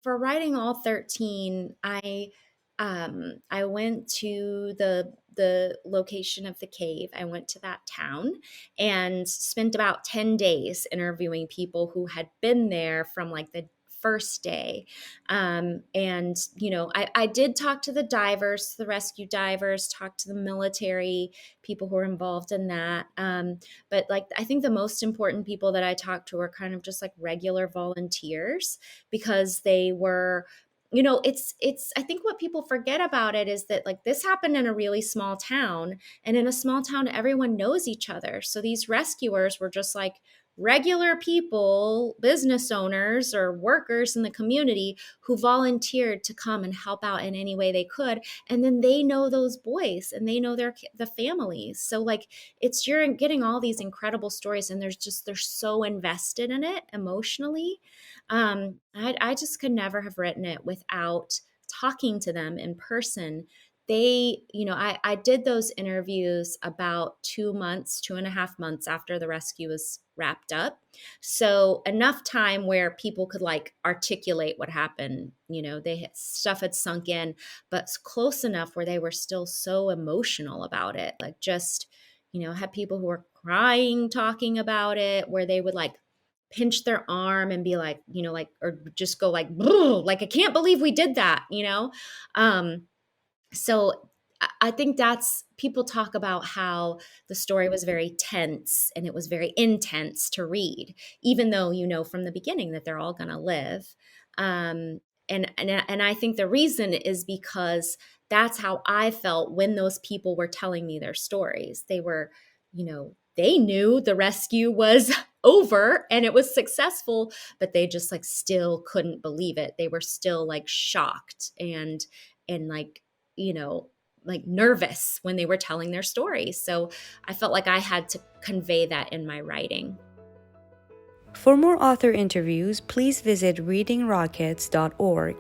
For writing all 13, I went to the location of the cave. I went to that town and spent about 10 days interviewing people who had been there from like the first day. And I did talk to the divers, the rescue divers, talk to the military people who were involved in that. But like I think the most important people that I talked to were kind of just like regular volunteers, because they were, it's I think what people forget about it is that like this happened in a really small town, and in a small town everyone knows each other. So these rescuers were just like regular people, business owners or workers in the community who volunteered to come and help out in any way they could. And then they know those boys and they know the families. So like you're getting all these incredible stories, and they're so invested in it emotionally. I just could never have written it without talking to them in person. I did those interviews about 2 months, 2.5 months after the rescue was wrapped up. So enough time where people could like articulate what happened. Stuff had sunk in, but close enough where they were still so emotional about it. Like just, had people who were crying talking about it, where they would like pinch their arm and be like, like, or just go like, I can't believe we did that. Um, so I think that's, people talk about how the story was very tense and it was very intense to read, even though you know from the beginning that they're all going to live. Um, and I think the reason is because that's how I felt when those people were telling me their stories. They knew the rescue was over and it was successful, but they just like still couldn't believe it. They were still like shocked and like, you know, like nervous when they were telling their stories. So I felt like I had to convey that in my writing. For more author interviews, please visit readingrockets.org.